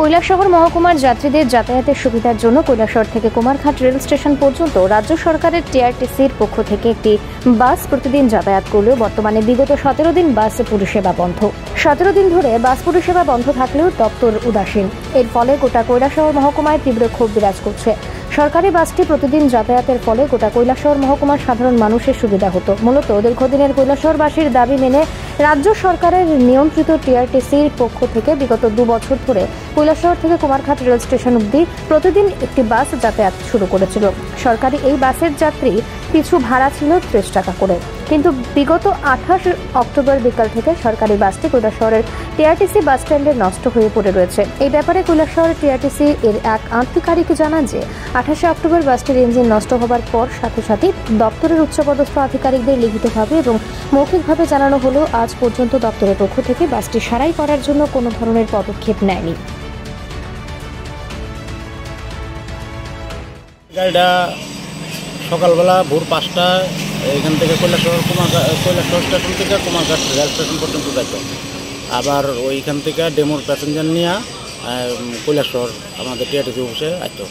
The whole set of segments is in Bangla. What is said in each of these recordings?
কৈলাসহর মহকুমার যাত্রীদের যাতায়াতের সুবিধার জন্য কৈলাসহর থেকে কুমারঘাট রেল স্টেশন পর্যন্ত রাজ্য সরকারের টিআরটিসির পক্ষ থেকে একটি বাস প্রতিদিন যাতায়াত করলেও বর্তমানে বিগত 17 দিন বাস পরিষেবা বন্ধ। 17 দিন ধরে বাস পরিষেবা বন্ধ থাকলেও দপ্তর উদাসীন। এর ফলে গোটা কৈলাসহর মহকুমায় তীব্র ক্ষোভ বিরাজ করছে। সরকারি বাসটি প্রতিদিন যাতায়াতের ফলে গোটা কৈলাসহর মহকুমার সাধারণ মানুষের সুবিধা হতো। মূলত দীর্ঘদিনের কৈলাসহরবাসীর দাবি মেনে রাজ্য সরকারের নিয়ন্ত্রিত টিআরটিসির পক্ষ থেকে বিগত 2 বছর ধরে কৈলাসহর থেকে কুমারঘাট রেল স্টেশন অবধি প্রতিদিন একটি বাস যাতায়াত শুরু করেছিল। সরকারি এই বাসের যাত্রী পিছু ভাড়া ছিল 30 টাকা করে, কিন্তু বিগত 28 অক্টোবর বিকাল থেকে সরকারি বাসটি কৈলাসহরের টিআরটিসি বাস স্ট্যান্ডে নষ্ট হয়ে পড়ে রয়েছে। এই ব্যাপারে কৈলাসহর টিআরটিসি এর এক আধিকারিক জানান যে 28 অক্টোবর বাসটির ইঞ্জিন নষ্ট হবার পর সাথে সাথে দপ্তরের উচ্চপদস্থ আধিকারিকদের লিখিতভাবে এবং মৌখিকভাবে জানানো হলেও আজ পর্যন্ত দপ্তরের পক্ষ থেকে বাসটি সারাই করার জন্য কোনো ধরনের পদক্ষেপ নেয়নি। গাড়িটা সকালবেলা ভোর 5টায় এখান থেকে কৈলাসহর স্টেশন থেকে কুমারঘাট রেল স্টেশন পর্যন্ত যাইত। আবার ওইখান থেকে ডেমোর প্যাসেঞ্জার নিয়ে কৈলাসহর আমাদের টিআরটিসি অফিসে আসতো।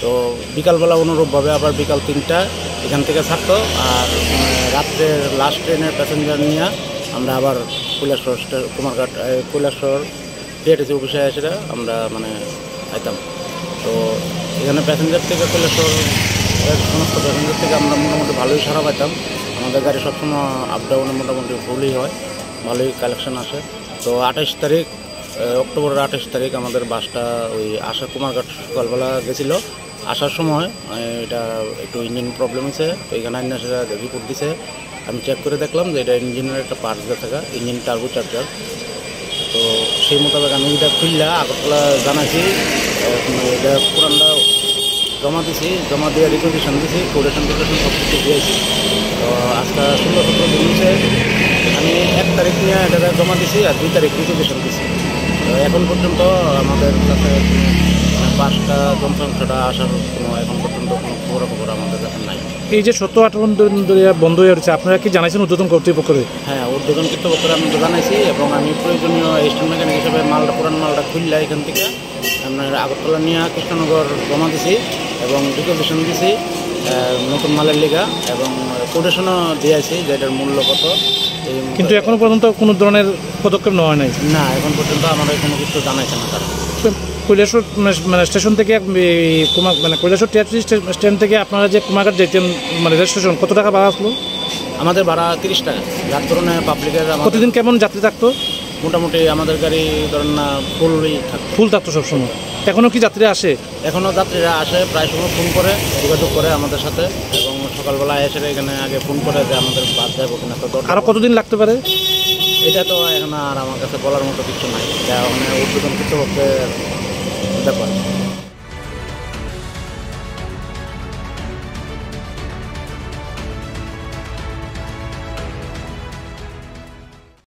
তো বিকালবেলা অনুরূপভাবে আবার বিকাল 3টায় এখান থেকে ছাড়তো। আর রাত্রের লাস্ট ট্রেনের প্যাসেঞ্জার নিয়ে আমরা আবার কৈলাসহর টিআরটিসি অফিসে এসে আমরা আইতাম। তো এখানে প্যাসেঞ্জার থেকে কৈলাসহর সমস্ত প্যাসেঞ্জার থেকে আমরা মোটামুটি ভালোই সারা পাইতাম। আমাদের গাড়ি সবসময় আপ ডাউনে মোটামুটি ফুলই হয়, ভালোই কালেকশন আসে। তো 28 তারিখ অক্টোবরের 28 তারিখ আমাদের বাসটা ওই কুমারঘাট সকালবেলা গেছিলো। আসার সময় এটা একটু ইঞ্জিন প্রবলেম হয়েছে। তো এখানে সেটা রিপোর্ট দিছে। আমি চেক করে দেখলাম যে এটা ইঞ্জিনের একটা পার্টস দিয়ে থাকা, ইঞ্জিন টার্বো চার্জার। তো সেই মোতাবেক আমি এটা খুললা আগরতলা জানাইছি, এটা পুরানটা জমা দিছি, জমা দিয়ে রিকোয়েশন দিছি, কোটেশন সব কিছু দিয়েছি। তো আজকে 16-17 দিন হচ্ছে আমি 1 তারিখ নিয়ে এটা জমা দিছি আর 2 তারিখ রিকোয়েশন দিছি। তো এখন পর্যন্ত আমাদের কাছে বাসটা যন্ত্রাংশটা আসার কোনো এখন পর্যন্ত কোনো খবর আমাদের কাছে নাই। এই যে 17-18 দিন ধরে বন্ধ হয়ে রয়েছে, আপনারা কি জানাইছেন ঊর্ধ্বতন কর্তৃপক্ষকে? হ্যাঁ, ঊর্ধ্বতন কর্তৃপক্ষকে আমি জানাইছি এবং আমি প্রয়োজনীয় স্টেশন মেকানিক হিসেবে পুরান মালটা খুললা এখান থেকে আপনার আগরতলা নিয়ে কৃষ্ণনগর জমা দিছি এবং রিকোয়েশন দিছি নতুন মালের লিগা এবং কোটেশনও দিয়েছি যে এটার মূল্য কত। কিন্তু এখনো পর্যন্ত কোনো ধরনের পদক্ষেপ নেওয়া নাই। না, এখন পর্যন্ত আমাদের কোনো কিছু জানাইছে না তারা। কৈলাসহর স্টেশন থেকে কৈলাসহর টিআরটিসি স্ট্যান্ড থেকে আপনারা যে কুমারঘাট যেতেন রেল স্টেশন, কত টাকা ভাড়া আসলো? আমাদের ভাড়া 30 টাকা। যার ধরনের পাবলিকের প্রতিদিন কেমন যাত্রী থাকতো? মোটামুটি আমাদের গাড়ি ধরেন না ফুল থাকতো সবসময়। এখনও কি যাত্রীরা আসে? এখনও যাত্রীরা আসে, প্রায় সময় ফোন করে যোগাযোগ করে আমাদের সাথে এবং সকালবেলা এসে এখানে আগে ফোন করে যে আমাদের বাস যাবো কিনা। তো আরও কতদিন লাগতে পারে এটা তো এখন আর আমার কাছে বলার মতো কিছু নাই। এটা ঊর্ধ্বতন কর্তৃপক্ষের ব্যাপার।